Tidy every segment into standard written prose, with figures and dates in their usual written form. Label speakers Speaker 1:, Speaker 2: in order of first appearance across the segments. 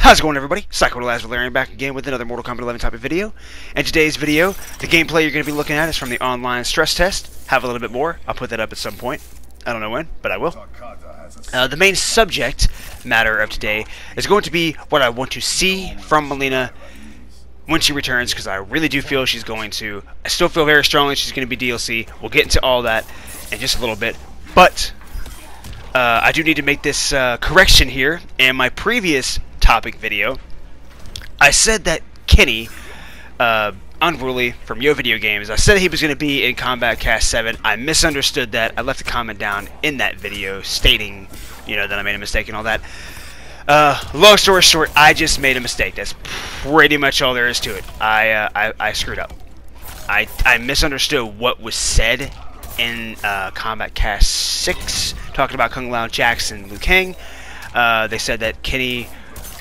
Speaker 1: How's it going, everybody? Valerian back again with another Mortal Kombat 11 topic video. And today's video, the gameplay you're going to be looking at is from the online stress test. Have a little bit more. I'll put that up at some point. I don't know when, but I will. The main subject matter of today is going to be what I want to see from Mileena when she returns, because I really do feel she's going to. I still feel very strongly she's going to be DLC. We'll get into all that in just a little bit, but I do need to make this correction here. In my previous topic video, I said that Kenny, Unruly from Yo Video Games, I said he was going to be in Kombat Cast 7. I misunderstood that. I left a comment down in that video stating, that I made a mistake and all that. Long story short, I just made a mistake. That's pretty much all there is to it. I screwed up. I misunderstood what was said in Kombat Cast 6, talking about Kung Lao, Jackson, Liu Kang. They said that Kenny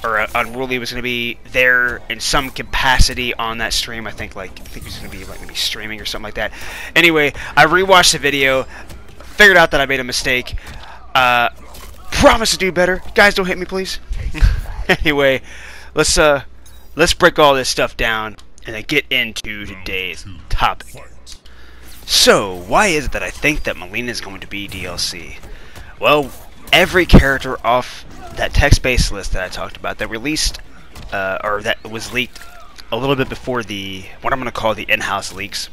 Speaker 1: or Unruly was going to be there in some capacity on that stream. I think he was going to be maybe streaming or something like that. Anyway, I rewatched the video, figured out that I made a mistake. Promise to do better. Guys, don't hit me, please. Anyway, let's break all this stuff down and then get into today's topic. So, why is it that I think that Mileena is going to be DLC? Well, every character off that text-based list that I talked about that released, or that was leaked a little bit before what I'm going to call the in-house leaks,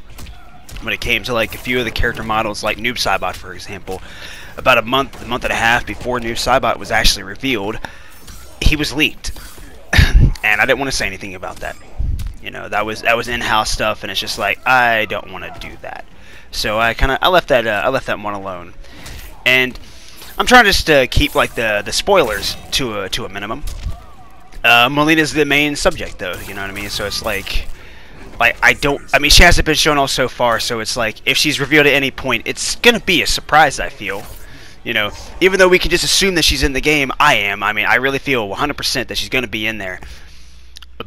Speaker 1: when it came to a few of the character models, like Noob Saibot, for example, about a month and a half before Noob Saibot was actually revealed, he was leaked. And I didn't want to say anything about that. That was in-house stuff, and it's just I don't want to do that. So I left that one alone. And I'm trying just to keep the spoilers to a minimum. Milena's the main subject, though. You know what I mean? So it's she hasn't been shown all so far. So it's if she's revealed at any point, it's gonna be a surprise. I feel, even though we can just assume that she's in the game. I really feel 100% that she's gonna be in there.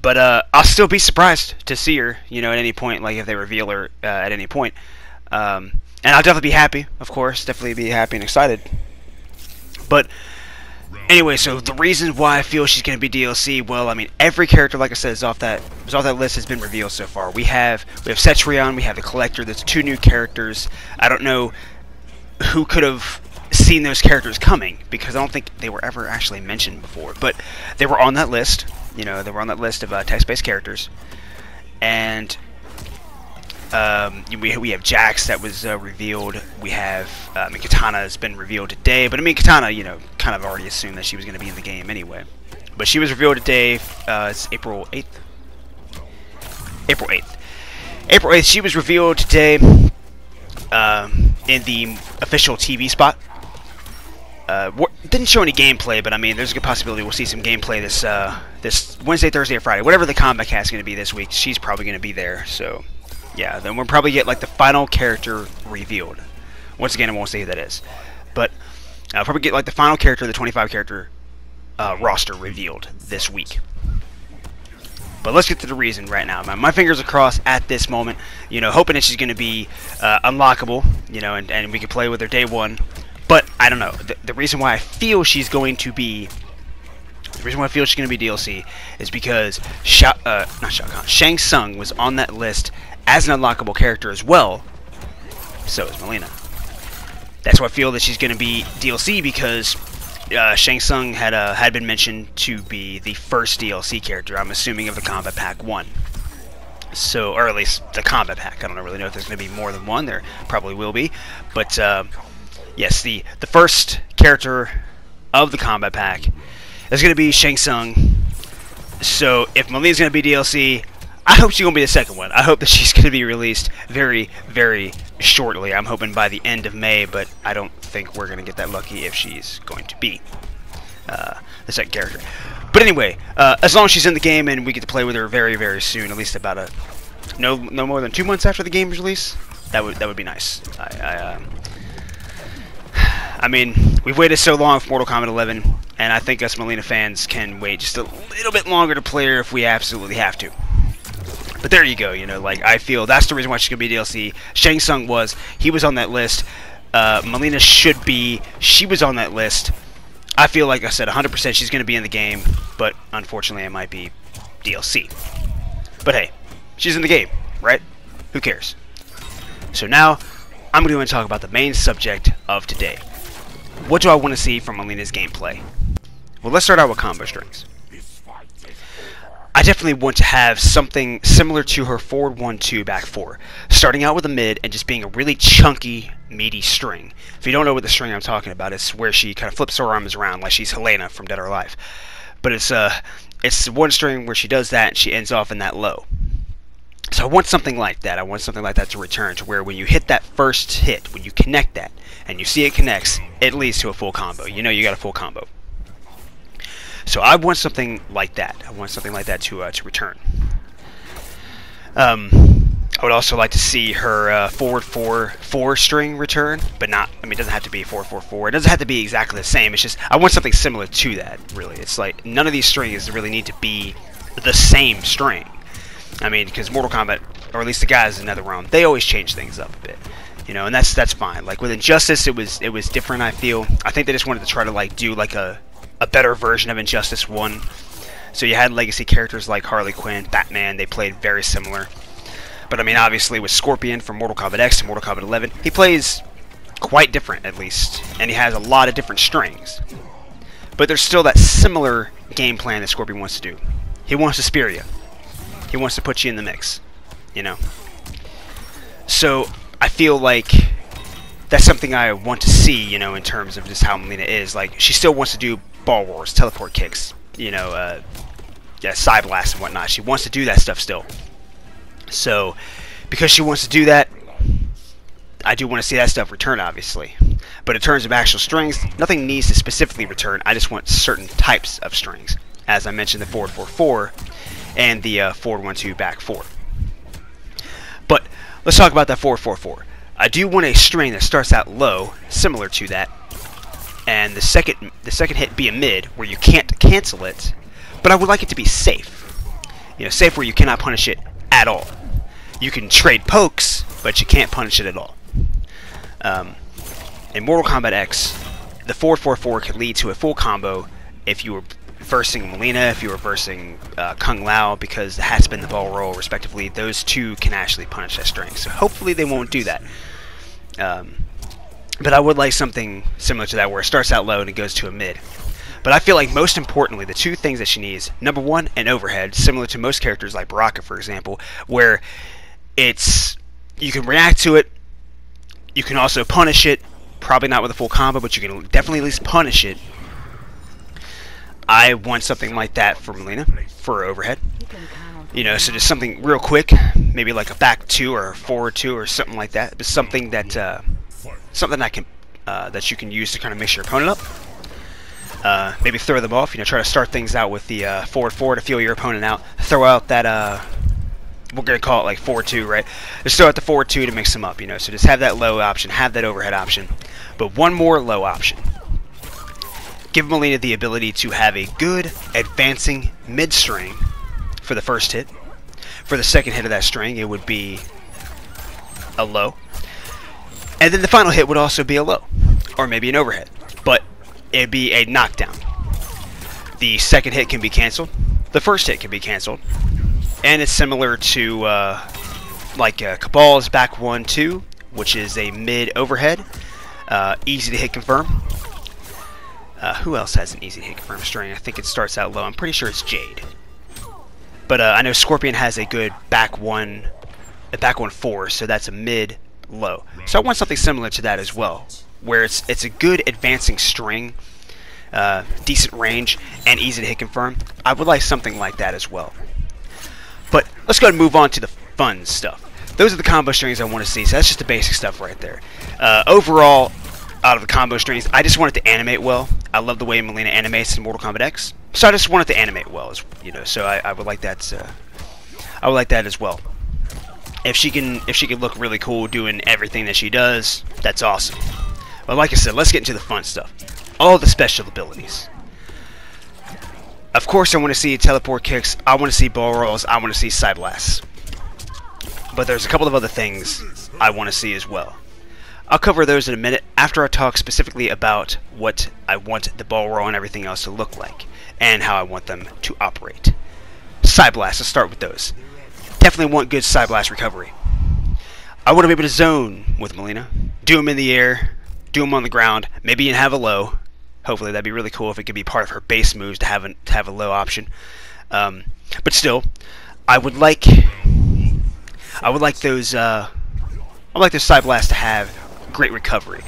Speaker 1: But I'll still be surprised to see her. At any point, if they reveal her at any point. And I'll definitely be happy, of course. Definitely be happy and excited. But anyway, so the reason why I feel she's going to be DLC, well, every character, like I said, is off that list, has been revealed so far. We have Cetrion, we have the Collector. There's 2 new characters. I don't know who could have seen those characters coming, because I don't think they were ever actually mentioned before. But they were on that list. They were on that list of text-based characters. And we have Jax that was revealed. We have Katana has been revealed today, but Katana, kind of already assumed that she was going to be in the game anyway. But she was revealed today. It's April 8th. April 8th. She was revealed today in the official TV spot. Didn't show any gameplay, but there's a good possibility we'll see some gameplay this Wednesday, Thursday, or Friday, whatever the Kombat Cast is going to be this week. She's probably going to be there. So yeah, then we'll probably get the final character revealed. Once again, I won't say who that is, but I'll probably get the final character, the 25 character roster revealed this week. But let's get to the reason right now. My fingers are crossed at this moment. Hoping that she's going to be unlockable. And we can play with her day one. But I don't know. The reason why I feel she's going to be DLC is because Shang Tsung was on that list as an unlockable character as well. So is Mileena. That's why I feel that she's going to be DLC, because Shang Tsung had been mentioned to be the first DLC character, I'm assuming, of the Kombat Pack 1. So, or at least the Kombat Pack. I don't really know if there's going to be more than one. There probably will be. But yes, the first character of the Kombat Pack is going to be Shang Tsung. So if Mileena's going to be DLC, I hope she's going to be the second one. I hope that she's going to be released very, very shortly. I'm hoping by the end of May, but I don't think we're going to get that lucky if she's going to be the second character. But anyway, as long as she's in the game and we get to play with her very, very soon, at least about no more than 2 months after the game's release, that would be nice. We've waited so long for Mortal Kombat 11, and I think us Mileena fans can wait just a little bit longer to play her if we absolutely have to. But there you go, I feel that's the reason why she's going to be DLC. Shang Tsung he was on that list. Mileena she was on that list. I feel like I said 100% she's going to be in the game, but unfortunately it might be DLC. But hey, she's in the game, right? Who cares? So now, I'm going to talk about the main subject of today. What do I want to see from Mileena's gameplay? Well, let's start out with combo strings. I definitely want to have something similar to her forward 1-2 back 4, starting out with a mid and just being a really chunky, meaty string. If you don't know what the string I'm talking about, it's where she kind of flips her arms around like she's Mileena from Dead or Alive. But it's one string where she does that and she ends off in that low. So I want something like that. I want something like that to return, to where when you hit that first hit, when you connect that, and you see it connects, it leads to a full combo. You know you got a full combo. So I want something like that. I want something like that to return. I would also like to see her forward 4-4 string return, but not. I mean, it doesn't have to be 4-4-4. It doesn't have to be exactly the same. It's just I want something similar to that. Really, it's like none of these strings really need to be the same string. I mean, because Mortal Kombat, or at least the guys in NetherRealm, they always change things up a bit. You know, and that's fine. Like with Injustice, it was different. I feel. I think they just wanted to try to like do like a better version of Injustice 1. So you had legacy characters like Harley Quinn, Batman, they played very similar. But I mean, obviously with Scorpion from Mortal Kombat X to Mortal Kombat 11, he plays quite different at least, and he has a lot of different strings. But there's still that similar game plan that Scorpion wants to do. He wants to spear you. He wants to put you in the mix, you know. So I feel like that's something I want to see, you know, in terms of just how Mileena is. Like, she still wants to do ball rolls, teleport kicks, you know, yeah, side blasts and whatnot. She wants to do that stuff still. So, because she wants to do that, I do want to see that stuff return, obviously. But in terms of actual strings, nothing needs to specifically return. I just want certain types of strings. As I mentioned, the forward 4-4 and the forward 1-2 back 4. But let's talk about that forward 4-4. I do want a string that starts out low, similar to that, and the second hit be a mid, where you can't cancel it, but I would like it to be safe. You know, safe where you cannot punish it at all. You can trade pokes, but you can't punish it at all. In Mortal Kombat X, the 4-4-4 could lead to a full combo if you were versing Mileena, if you were versing Kung Lao, because the hat spin, the ball roll, respectively, those two can actually punish that string. So hopefully they won't do that. But I would like something similar to that, where it starts out low and it goes to a mid. But I feel like most importantly, the two things that she needs, number one, an overhead, similar to most characters like Baraka, for example, where you can react to it, you can also punish it, probably not with a full combo, but you can definitely at least punish it. I want something like that for Mileena, for her overhead. You know, so just something real quick, maybe like a back 2 or a forward 2 or something like that. But something that that you can use to kind of mix your opponent up. Maybe throw them off. You know, try to start things out with the forward 4 to feel your opponent out. Throw out that we're gonna call it like 4-2, right? Just throw out the 4-2 to mix them up. You know, so just have that low option, have that overhead option, but one more low option. Give Mileena the ability to have a good advancing mid string for the first hit. For the second hit of that string, it would be a low. And then the final hit would also be a low, or maybe an overhead. But it'd be a knockdown. The second hit can be canceled. The first hit can be canceled. And it's similar to like Cabal's back 1-2, which is a mid overhead. Easy to hit confirm. Who else has an easy hit confirm string? I think it starts out low. I'm pretty sure it's Jade. But I know Scorpion has a good back 1-4, so that's a mid low. So I want something similar to that as well, where it's a good advancing string, decent range, and easy to hit confirm. I would like something like that as well. But let's go ahead and move on to the fun stuff. Those are the combo strings I want to see, so that's just the basic stuff right there. Overall, out of the combo strings, I just want it to animate well. I love the way Mileena animates in Mortal Kombat X, so I just want it to animate well, you know. So I would like that. I would like that as well. If she can look really cool doing everything that she does, that's awesome. But like I said, let's get into the fun stuff. All the special abilities. Of course, I want to see teleport kicks. I want to see ball rolls. I want to see side blasts. But there's a couple of other things I want to see as well. I'll cover those in a minute after I talk specifically about what I want the ball roll and everything else to look like, and how I want them to operate. Side Blast, let's start with those. Definitely want good Side Blast recovery. I want to be able to zone with Mileena, do them in the air, do them on the ground, maybe even have a low. Hopefully that'd be really cool if it could be part of her base moves to have a low option. But still, I would like those Side Blasts to have great recovery.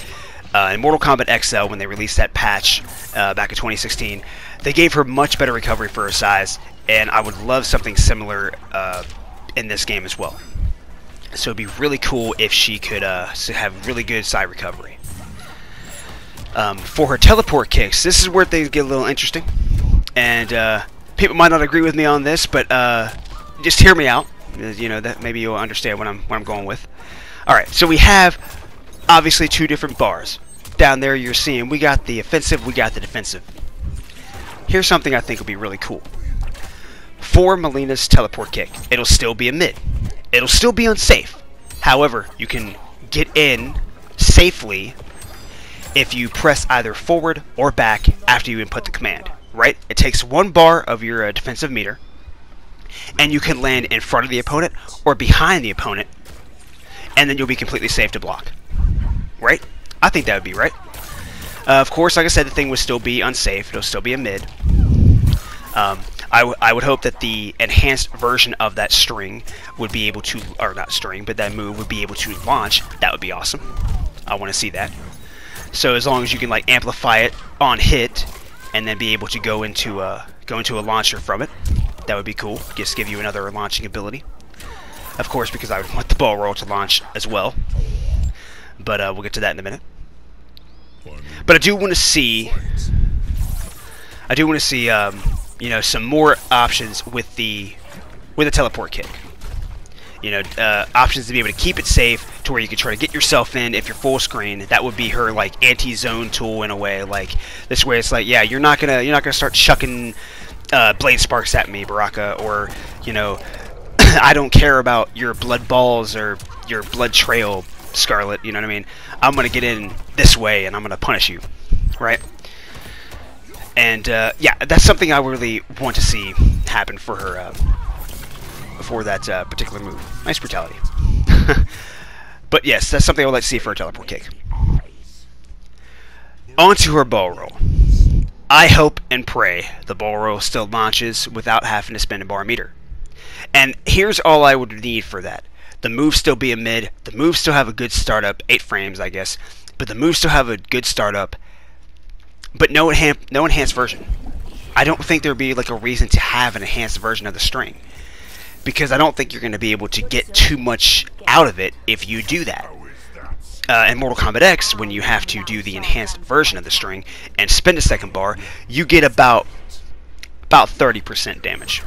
Speaker 1: In Mortal Kombat XL, when they released that patch back in 2016, they gave her much better recovery for her size, and I would love something similar in this game as well. So it'd be really cool if she could have really good side recovery. For her teleport kicks, this is where things get a little interesting, and people might not agree with me on this, but just hear me out. You know, that maybe you'll understand what I'm going with. All right, so we have obviously two different bars. Down there you're seeing we got the offensive, we got the defensive. Here's something I think will be really cool. For Mileena's teleport kick, it'll still be a mid. It'll still be unsafe. However, you can get in safely if you press either forward or back after you input the command, right? It takes 1 bar of your defensive meter, and you can land in front of the opponent or behind the opponent, and then you'll be completely safe to block. Right? I think that would be right. Of course, like I said, the thing would still be unsafe. It'll still be a mid. I would hope that the enhanced version of that string would be able to, or not string, but that move would be able to launch. That would be awesome. I want to see that. So as long as you can like amplify it on hit, and then be able to go into a launcher from it, that would be cool. Just give you another launching ability. Of course, because I would want the ball roll to launch as well. But we'll get to that in a minute. But I do want to see, you know, some more options with the teleport kick. You know, options to be able to keep it safe to where you can try to get yourself in if you're full screen. That would be her like anti-zone tool in a way. Like this way, it's like, yeah, you're not gonna start chucking blade sparks at me, Baraka, or you know, I don't care about your blood balls or your blood trail, Scarlet. You know what I mean? I'm gonna get in this way and I'm gonna punish you, right? And yeah, that's something I really want to see happen for her, for that particular move. Nice brutality. But yes, that's something I would like to see for a teleport kick. On to her ball roll. I hope and pray the ball roll still launches without having to spend a bar meter. And here's all I would need for that. The move still be a mid, the move still have a good startup, 8 frames I guess, but the move still have a good startup, but no enhanced version. I don't think there'd be like a reason to have an enhanced version of the string, because I don't think you're going to be able to get too much out of it if you do that. In Mortal Kombat X, when you have to do the enhanced version of the string and spend a second bar, you get about 30% damage.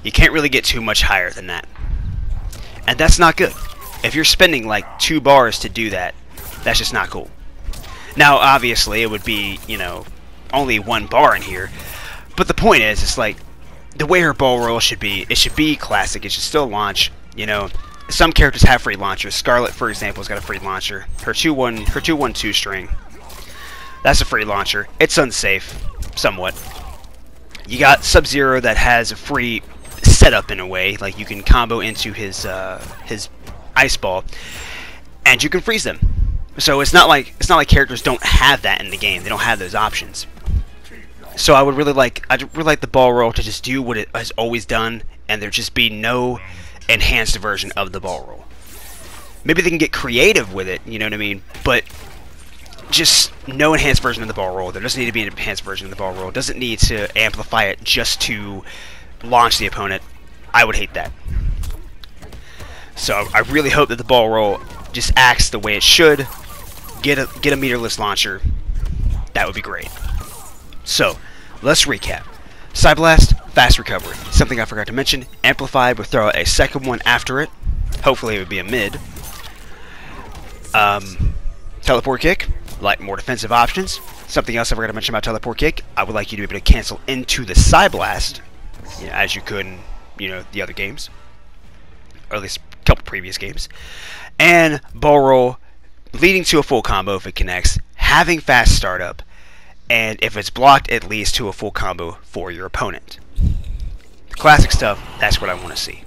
Speaker 1: You can't really get too much higher than that. And that's not good. If you're spending like 2 bars to do that, that's just not cool. Now, obviously, it would be, you know, only 1 bar in here. But the point is, it's like, the way her ball roll should be, it should be classic. It should still launch, you know. Some characters have free launchers. Scarlet, for example, has got a free launcher. Her 2-1-2 string. That's a free launcher. It's unsafe, somewhat. You got Sub-Zero that has a free setup in a way, like you can combo into his ice ball, and you can freeze them. So it's not like characters don't have that in the game. They don't have those options. So I'd really like the ball roll to just do what it has always done, and there just be no enhanced version of the ball roll. Maybe they can get creative with it, you know what I mean? But just no enhanced version of the ball roll. There doesn't need to be an enhanced version of the ball roll. It doesn't need to amplify it just to launch the opponent. I would hate that. So I really hope that the ball roll just acts the way it should. Get a meterless launcher. That would be great. So let's recap. Side Blast, fast recovery. Something I forgot to mention. Amplified would throw a second one after it. Hopefully it would be a mid. Teleport kick, like more defensive options. Something else I forgot to mention about teleport kick. I would like you to be able to cancel into the Side Blast, you know, as you could in, you know, the other games, or at least a couple previous games. And ball roll leading to a full combo if it connects, having fast startup, and if it's blocked, it leads to a full combo for your opponent. The classic stuff, that's what I want to see.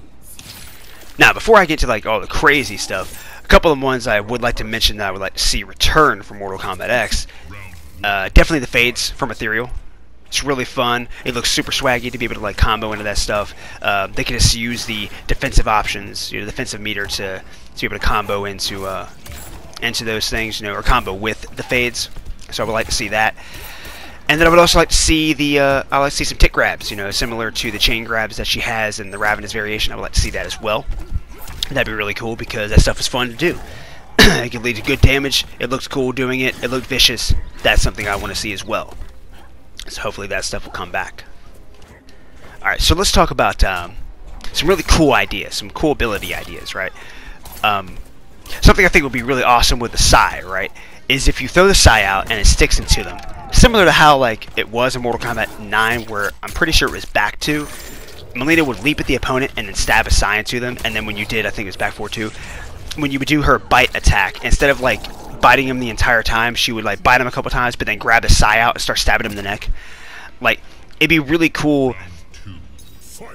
Speaker 1: Now, before I get to like all the crazy stuff, a couple of ones I would like to mention that I would like to see return from Mortal Kombat X. Definitely the fades from Ethereal. It's really fun. It looks super swaggy to be able to like combo into that stuff. They can just use the defensive options, the defensive meter to be able to combo into those things, or combo with the fades. So I would like to see that. And then I would also like to see I like to see some tick grabs, similar to the chain grabs that she has in the Ravenous variation. I would like to see that as well. That'd be really cool because that stuff is fun to do. It can lead to good damage. It looks cool doing it. It looked vicious. That's something I want to see as well. So hopefully that stuff will come back. Alright, so let's talk about some really cool ideas, some cool ability ideas, right? Something I think would be really awesome with the Sai, right, is if you throw the Sai out and it sticks into them. Similar to how like it was in Mortal Kombat 9, where I'm pretty sure it was back 2. Mileena would leap at the opponent and then stab a Sai into them, and then when you did, I think it was back 4 too, when you would do her bite attack, instead of like biting him the entire time, she would like bite him a couple times, but then grab the Sai out and start stabbing him in the neck. Like, it'd be really cool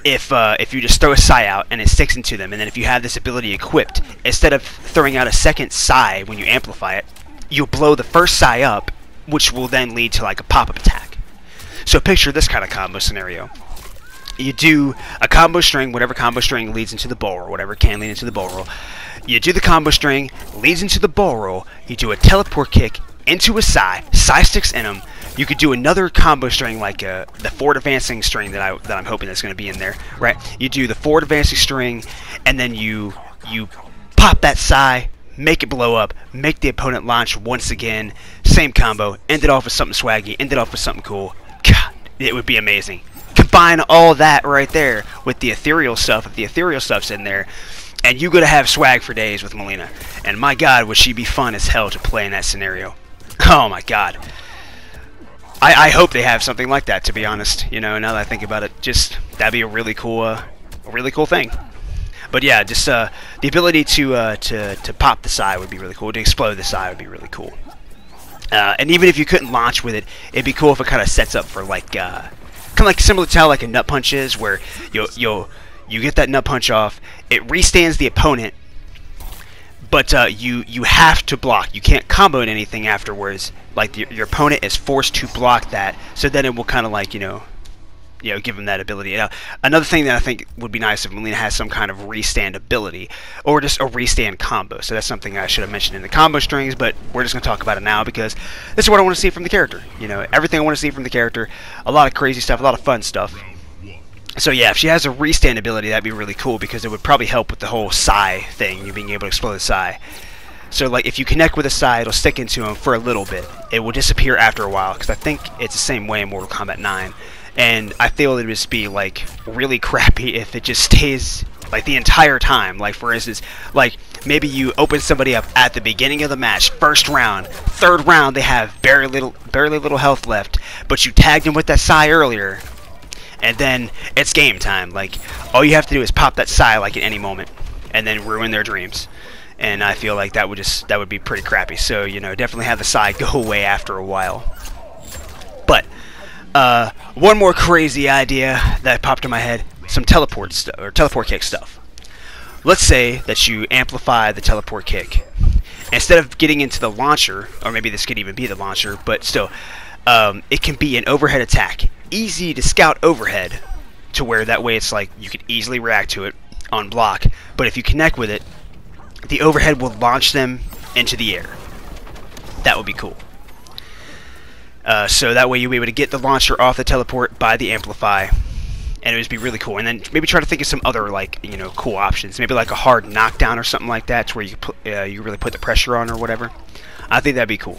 Speaker 1: if you just throw a Sai out and it sticks into them, and then if you have this ability equipped, instead of throwing out a second Sai when you amplify it, you'll blow the first Sai up, which will then lead to like a pop-up attack. So picture this kind of combo scenario. You do a combo string, whatever combo string leads into the ball roll, whatever can lead into the ball roll. You do the combo string, leads into the ball roll, you do a teleport kick into a Sai sticks in him. You could do another combo string like the forward advancing string that I'm hoping that's going to be in there, right? You do the forward advancing string, and then you pop that Sai, make it blow up, make the opponent launch once again, same combo, end it off with something swaggy, end it off with something cool. God, it would be amazing. Combine all that right there with the ethereal stuff, if the ethereal stuff's in there, and you're going to have swag for days with Mileena. And my god, would she be fun as hell to play in that scenario. Oh my god. I hope they have something like that, to be honest. Now that I think about it, just that'd be a really cool thing. But yeah, just the ability to pop the Sai would be really cool. To explode the Sai would be really cool. And even if you couldn't launch with it, it'd be cool if it kind of sets up for like kind of like similar to how like a nut punch is, where you get that nut punch off, it restands the opponent, but you have to block. You can't combo anything afterwards. Like your opponent is forced to block that, so then it will kind of like give him that ability. Another thing that I think would be nice if Mileena has some kind of restand ability, or just a restand combo. So that's something I should have mentioned in the combo strings, but we're just going to talk about it now because this is what I want to see from the character. Everything I want to see from the character, a lot of crazy stuff, a lot of fun stuff. So yeah, if she has a restand ability, that'd be really cool because it would probably help with the whole Sai thing, you being able to explode the Sai. So like if you connect with a Sai, it'll stick into him for a little bit. It will disappear after a while, because I think it's the same way in Mortal Kombat 9. And I feel it would just be like really crappy if it just stays like the entire time. Like for instance, like maybe you open somebody up at the beginning of the match, first round, third round they have barely little health left, but you tagged them with that Sai earlier, and then it's game time. Like all you have to do is pop that Sai like at any moment, and then ruin their dreams. And I feel like that would be pretty crappy. So definitely have the Sai go away after a while. But one more crazy idea that popped in my head: some teleport kick stuff. Let's say that you amplify the teleport kick. Instead of getting into the launcher, or maybe this could even be the launcher, but still, it can be an overhead attack. Easy to scout overhead, to where that way it's like you could easily react to it on block. But if you connect with it, the overhead will launch them into the air. That would be cool. So that way you'll be able to get the launcher off the teleport by the amplify, and it would be really cool. And then maybe try to think of some other cool options. Maybe like a hard knockdown or something like that, to where you really put the pressure on or whatever. I think that'd be cool.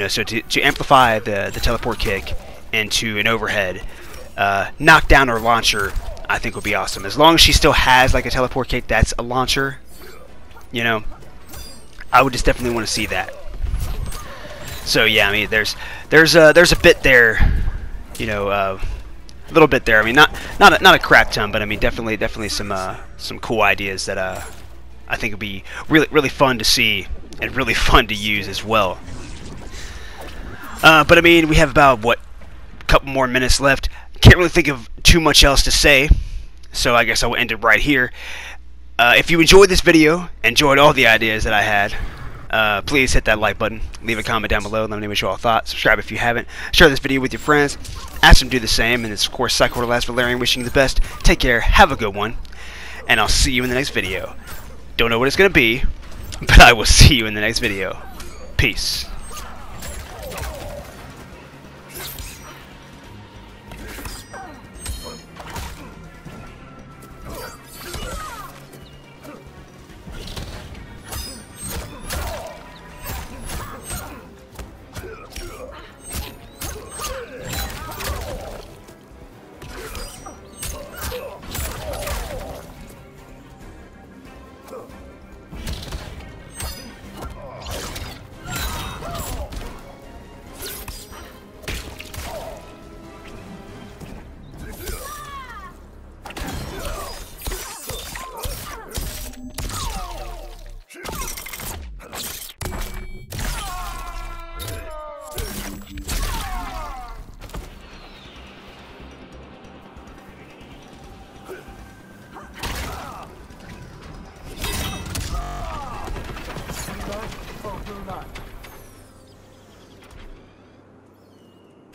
Speaker 1: So to amplify the teleport kick into an overhead knockdown or launcher, I think would be awesome. As long as she still has like a teleport kick that's a launcher, I would just definitely want to see that. So yeah, I mean, there's a bit there, a little bit there. I mean, not a crap ton, but I mean, definitely some cool ideas that I think would be really fun to see and really fun to use as well. But I mean, we have about, what, a couple more minutes left. Can't really think of too much else to say, so I guess I will end it right here. If you enjoyed this video, enjoyed all the ideas that I had, please hit that like button, leave a comment down below, let me know what you all thought, subscribe if you haven't, share this video with your friends, ask them to do the same, and it's of course Psycho Last Valerian wishing you the best. Take care, have a good one, and I'll see you in the next video. Don't know what it's going to be, but I will see you in the next video. Peace.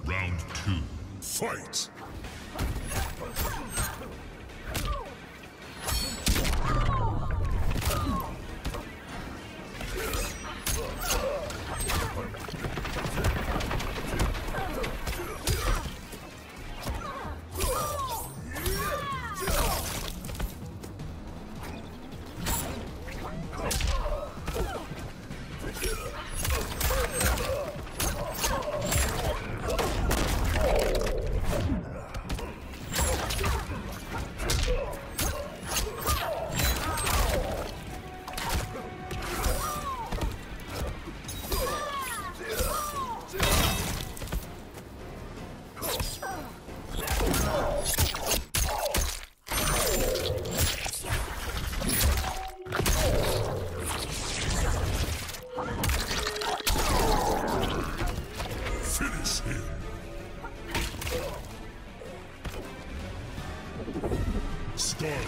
Speaker 2: Round 2. Fight! Finish him. Start.